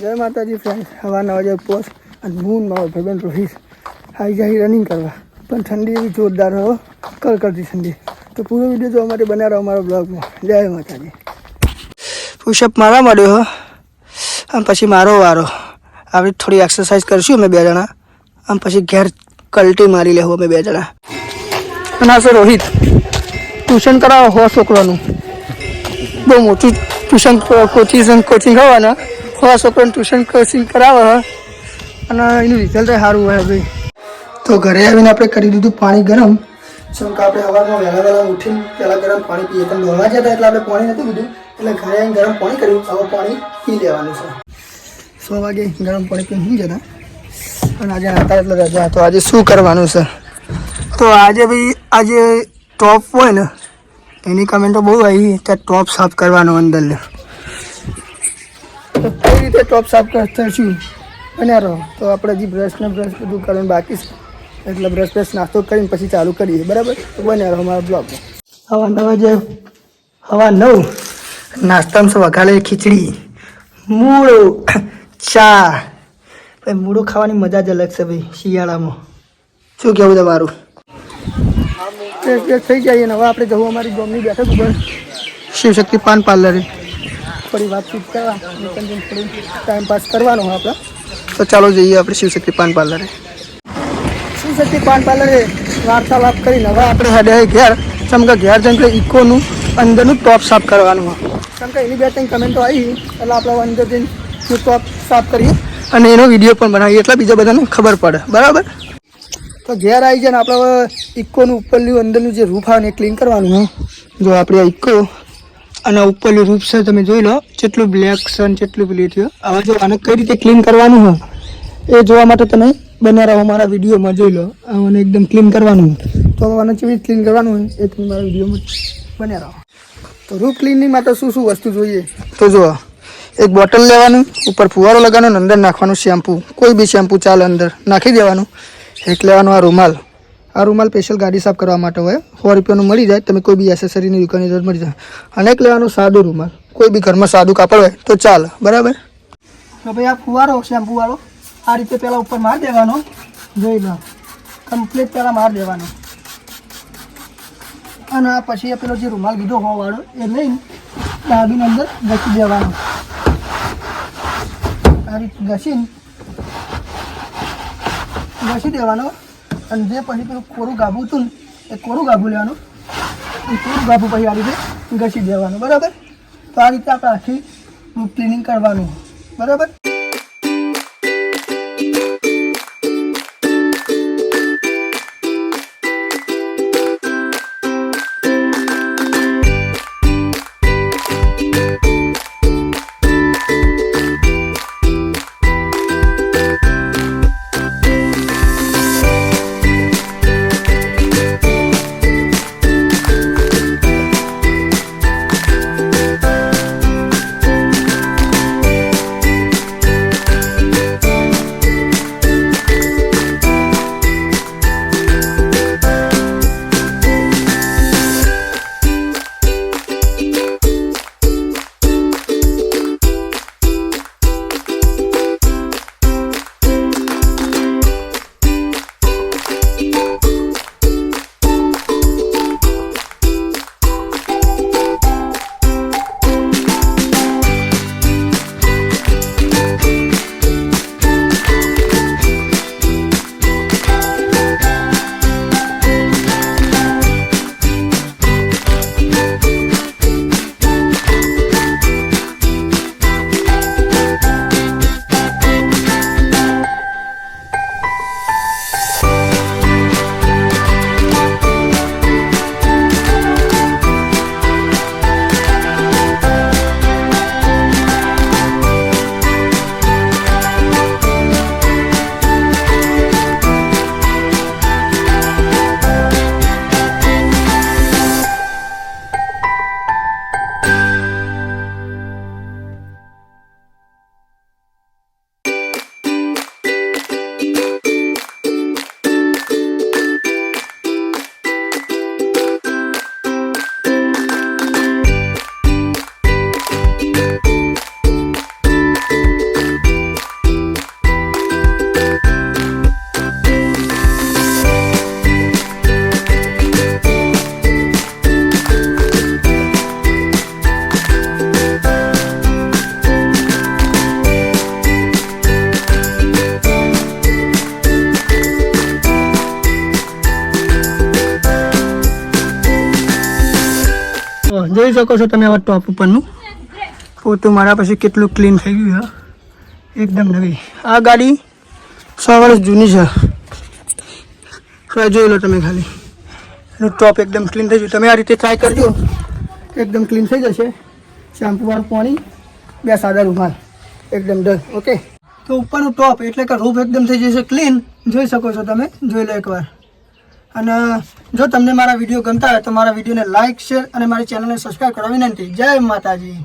જય માતાજી ફ્રેન્ડ, સવારના વાગે પોસ્ટ અને હું મારો ભાઈબંધ રોહિત આવી જાય રનિંગ કરવા, પણ ઠંડી એવી જોરદાર હો, કડકડતી ઠંડી. તો પૂરો વિડીયો જોવા માટે બન્યા રહો અમારા બ્લોગમાં. જય માતાજી. પુશઅપ મારવા માંડ્યો હો, આમ પછી મારો વારો. આપણે થોડી એક્સરસાઇઝ કરશું અમે બે જણા, આમ પછી ઘેર કલટી મારી લેવું અમે બે જણા. અને આ છે રોહિત, ટ્યુશન કરાવો હો છોકરાનું, બહુ મોટું ટ્યુશન કોચિંગ હોવાના હો છોકરાનું ટ્યુશન કોચિંગ કરાવે અને એનું રિઝલ્ટ સારું હોય ભાઈ. તો ઘરે આવીને આપણે કરી દીધું પાણી ગરમ. જેમ કે આપણે સવારમાં વહેલા ઉઠીને પહેલાં ગરમ પાણી પીએ, પણ દોડવા જતા એટલે આપણે પાણી નથી પીધું, એટલે ઘરે આવીને ગરમ પાણી કર્યું. હવે પાણી પી લેવાનું છે. 6 વાગે ગરમ પાણી પીને નહીં જતા. અને આજે હતા એટલે રજા. તો આજે શું કરવાનું છે? તો આજે ભાઈ આજે ટોપ હોય ને એની કમેન્ટો બહુ આવી, ત્યાં ટોપ સાફ કરવાનો અંદર લે. તો કઈ રીતે ટોપ સાફ કરશું બન્યા રહો. તો આપણે હજી બ્રશ બધું કરવાનું બાકી છે, એટલે બ્રશ નાસ્તો કરીને પછી ચાલુ કરીએ, બરાબર? તો બન્યા રહો અમારા બ્લોગમાં. હવા 9 નાસ્તામાં છે વઘારે ખીચડી, મૂળો, ચા. ભાઈ મૂળો ખાવાની મજા જ અલગ છે ભાઈ શિયાળામાં. શું કહેવું તમારું? થઈ જાય ને હવે આપણે જવું અમારી ગામની બેઠક ઉપર શિવશક્તિ પાન પાર્લરે, થોડી વાતચીત કરવા, થોડી ટાઈમ પાસ કરવાનો હોય આપણે. તો ચાલો જઈએ આપણે શિવશક્તિ પાન પાર્લરે. શિવશક્તિ પાન પાર્લરે વાર્તાલાપ કરીને હવે આપણે હેડ્યા ઘેર. ચમકે ઘેર જેમ કે ઇકોનું અંદરનું ટોપ સાફ કરવાનું હોય. કેમ કે એની 2-3 કમેન્ટો આવી, એટલે આપણે અંદર જઈને ટોપ સાફ કરીએ અને એનો વિડીયો પણ બનાવીએ, એટલે બીજા બધાને ખબર પડે, બરાબર? તો ઘેર આવી જાય ને આપણે ઇકોનું ઉપરનું અંદરનું જે રૂફ આવે ને એ ક્લીન કરવાનું હોય. જો આપણે આ ઇકો અને ઉપરનું રૂફ છે, તમે જોઈ લો જેટલું બ્લેક છે ને જેટલું પેલી થયું. હવે જો આને કઈ રીતે ક્લીન કરવાનું હોય એ જોવા માટે તમે બન્યા રહો મારા વિડીયોમાં. જોઈ લો આને એકદમ ક્લીન કરવાનું હોય. તો આને કેવી રીતે ક્લીન કરવાનું હોય એ તમે મારા વિડીયોમાં બન્યા રહો. તો રૂફ ક્લીનિંગ માટે શું વસ્તુ જોઈએ તો જો, એક બોટલ લેવાનું, ઉપર ફુવારો લગાવવાનો, અંદર નાખવાનું શેમ્પૂ, કોઈ બી શેમ્પૂ ચાલે, અંદર નાખી દેવાનું. એક લેવાનું આ રૂમાલ. આ રૂમાલ સ્પેશિયલ ગાડી સાફ કરવા માટે હોય, 100 રૂપિયાનું મળી જાય. તમે કોઈ બી એસેસરીની દુકાનની અંદર મળી જાય. અને એક લેવાનું સાદું રૂમાલ, કોઈ બી ઘરમાં સાદું કાપડ હોય તો ચાલે, બરાબર? તો ભાઈ આ ફુવારો શેમ્પૂવાળો આ રીતે પહેલાં ઉપર મારી દેવાનો. જોઈ લો કમ્પ્લીટ પહેલાં મારી દેવાનો. અને આ પછી પેલો જે રૂમાલ કીધો હોવાળો એ લઈને ડાબીને અંદર ઘસી દેવાનો. આ રીતે ઘસી દેવાનો. અને જે પછી પેલું કોરું ગાભું હતું ને એ કોરું ગાભું લેવાનું. એ કોરું ગાભું પછી આ રીતે ઘસી દેવાનું, બરાબર? તો આ રીતે આપણે આખી ક્લિનિંગ કરવાનું, બરાબર? શકો છો તમે આવા ટોપ ઉપરનું પોતું મારા પછી કેટલું ક્લીન થઈ ગયું છે એકદમ નવી. આ ગાડી 6 વર્ષ જૂની છે. જોઈ લો તમે ખાલી એનું ટોપ એકદમ ક્લીન થઈ ગયું. તમે આ રીતે ટ્રાય કરજો, એકદમ ક્લીન થઈ જશે. શેમ્પુ વાળું પાણી, 2 સાદા રૂમાલ, એકદમ ડન. ઓકે, તો ઉપરનું ટોપ એટલે કે રૂફ એકદમ થઈ જશે ક્લીન. જોઈ શકો છો તમે, જોઈ લો એકવાર. અને જો તમને મારા વિડીયો ગમતા હોય તો મારા વિડીયોને લાઇક, શેર અને મારી ચેનલને સબસ્ક્રાઈબ કરવા વિનંતી. જય માતાજી.